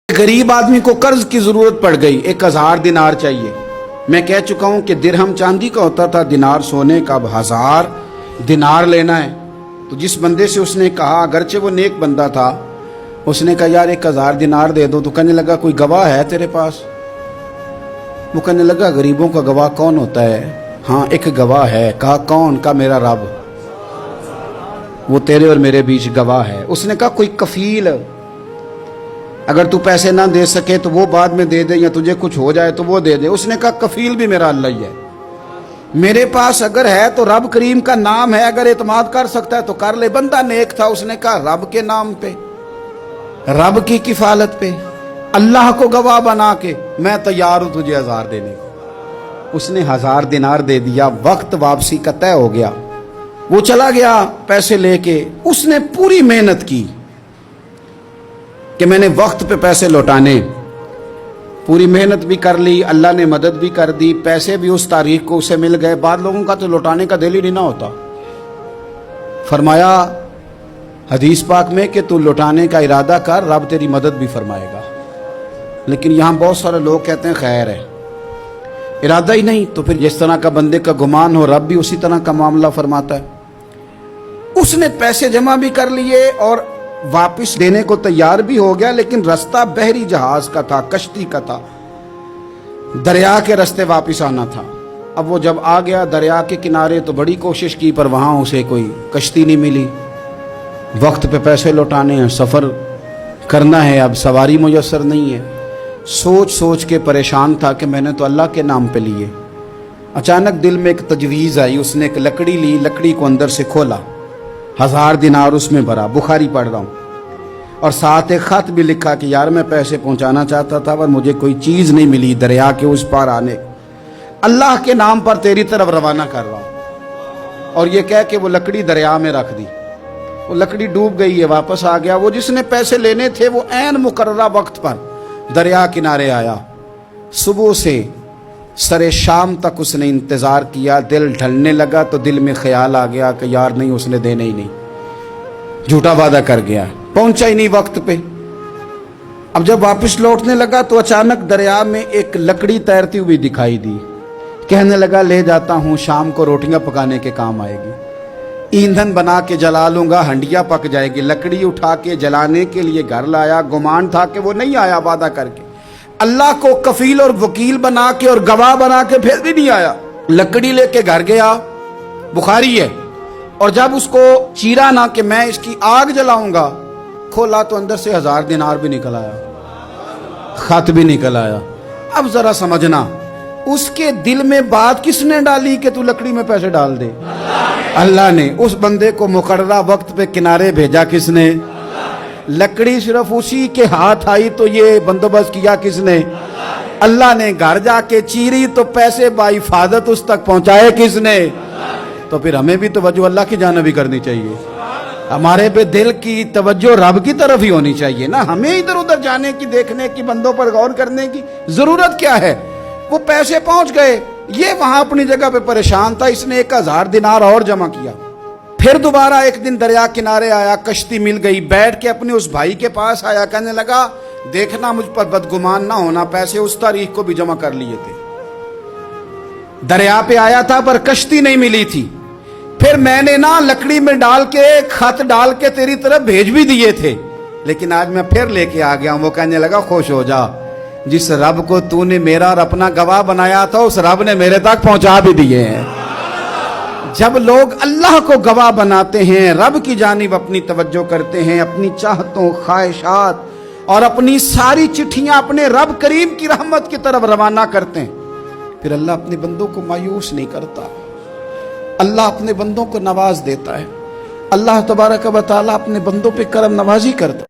गरीब आदमी को कर्ज की जरूरत पड़ गई, 1000 दिनार चाहिए। मैं कह चुका हूं कि दिरहम चांदी का होता था, दिनार सोने का। अब 1000 दिनार लेना है। तो जिस बंदे से उसने कहा, अगरचे वो नेक बंदा था, उसने कहा यार 1000 दिनार दे दो। तो कहने लगा कोई गवाह है तेरे पास? वो कहने लगा गरीबों का गवाह कौन होता है? हाँ एक गवाह है। कहा कौन? का मेरा रब, वो तेरे और मेरे बीच गवाह है। उसने कहा कोई कफील, अगर तू पैसे ना दे सके तो वो बाद में दे दे, या तुझे कुछ हो जाए तो वो दे दे। उसने कहा कफील भी मेरा अल्लाह ही है। मेरे पास अगर है तो रब करीम का नाम है, अगर एतमाद कर सकता है तो कर ले। बंदा नेक था, उसने कहा रब के नाम पे, रब की किफालत पे, अल्लाह को गवाह बना के मैं तैयार हूं तुझे 1000 देने को। उसने 1000 दिनार दे दिया। वक्त वापसी का तय हो गया। वो चला गया पैसे लेके। उसने पूरी मेहनत की कि मैंने वक्त पे पैसे लौटाने, पूरी मेहनत भी कर ली, अल्लाह ने मदद भी कर दी, पैसे भी उस तारीख को उसे मिल गए। बाद लोगों का तो लौटाने का दिल ही नहीं ना होता। फरमाया हदीस पाक में कि तू लौटाने का इरादा कर, रब तेरी मदद भी फरमाएगा। लेकिन यहां बहुत सारे लोग कहते हैं खैर है, इरादा ही नहीं। तो फिर जिस तरह का बंदे का गुमान हो, रब भी उसी तरह का मामला फरमाता है। उसने पैसे जमा भी कर लिए और वापस देने को तैयार भी हो गया, लेकिन रास्ता बहरी जहाज का था, कश्ती का था, दरिया के रास्ते वापस आना था। अब वो जब आ गया दरिया के किनारे तो बड़ी कोशिश की, पर वहां उसे कोई कश्ती नहीं मिली। वक्त पे पैसे लौटाने हैं, सफर करना है, अब सवारी मुयस्सर नहीं है। सोच सोच के परेशान था कि मैंने तो अल्लाह के नाम पे लिए। अचानक दिल में एक तजवीज़ आई। उसने एक लकड़ी ली, लकड़ी को अंदर से खोला, 1000 दिनार उसमें भरा। बुखारी पढ़ रहा हूँ, और साथ एक खत भी लिखा कि यार मैं पैसे पहुंचाना चाहता था पर मुझे कोई चीज नहीं मिली दरिया के उस पार आने, अल्लाह के नाम पर तेरी तरफ रवाना कर रहा हूं। और ये कह के वो लकड़ी दरिया में रख दी। वो लकड़ी डूब गई है, वापस आ गया। वो जिसने पैसे लेने थे वो ऐन मुकर्ररा वक्त पर दरिया किनारे आया। सुबह से सरे शाम तक उसने इंतजार किया। दिल ढलने लगा तो दिल में ख्याल आ गया कि यार नहीं, उसने देने ही नहीं, झूठा वादा कर गया, पहुंचा ही नहीं वक्त पे। अब जब वापस लौटने लगा तो अचानक दरिया में एक लकड़ी तैरती हुई दिखाई दी। कहने लगा ले जाता हूं, शाम को रोटियां पकाने के काम आएगी, ईंधन बना के जला लूंगा, हंडिया पक जाएगी। लकड़ी उठा के जलाने के लिए घर लाया। गुमान था कि वो नहीं आया वादा करके, अल्लाह को कफील और वकील बना के और गवाह बना के फिर भी नहीं आया। लकड़ी लेके घर गया, बुखारी है, और जब उसको चीरा ना कि मैं इसकी आग जलाऊंगा, खोला तो अंदर से 1000 दिनार भी निकल आया, खत भी निकल आया। अब जरा समझना, उसके दिल में बात किसने डाली कि तू लकड़ी में पैसे डाल दे? अल्लाह ने। उस बंदे को मुकर्ररा वक्त पे किनारे भेजा किसने? लकड़ी सिर्फ उसी के हाथ आई तो ये बंदोबस्त किया किसने? अल्लाह ने। घर जाके चीरी तो पैसे बाहिफाजत उस तक पहुंचाए किसने? तो फिर हमें भी तवज्जो अल्लाह की जानिब भी करनी चाहिए। हमारे पे दिल की तवज्जो रब की तरफ ही होनी चाहिए ना। हमें इधर उधर जाने की, देखने की, बंदों पर गौर करने की जरूरत क्या है? वो पैसे पहुंच गए, ये वहां अपनी जगह पे परेशान था। इसने 1000 दिनार और जमा किया। फिर दोबारा एक दिन दरिया किनारे आया, कश्ती मिल गई, बैठ के अपने उस भाई के पास आया। कहने लगा देखना मुझ पर बदगुमान ना होना, पैसे उस तारीख को भी जमा कर लिए थे। दरिया पे आया था पर कश्ती नहीं मिली थी। फिर मैंने ना लकड़ी में डाल के, खत डाल के तेरी तरफ भेज भी दिए थे, लेकिन आज मैं फिर लेके आ गया हूं। वो कहने लगा खुश हो जा, जिस रब को तूने मेरा और अपना गवाह बनाया था उस रब ने मेरे तक पहुंचा भी दिए हैं। जब लोग अल्लाह को गवाह बनाते हैं, रब की जानिब अपनी तवज्जो करते हैं, अपनी चाहतों, ख्वाहिशात और अपनी सारी चिट्ठियां अपने रब करीम की रहमत की तरफ रवाना करते हैं, फिर अल्लाह अपने बंदों को मायूस नहीं करता। अल्लाह अपने बंदों को नवाज देता है। अल्लाह तबारक व तआला अपने बंदों पे करम नवाजी करता है।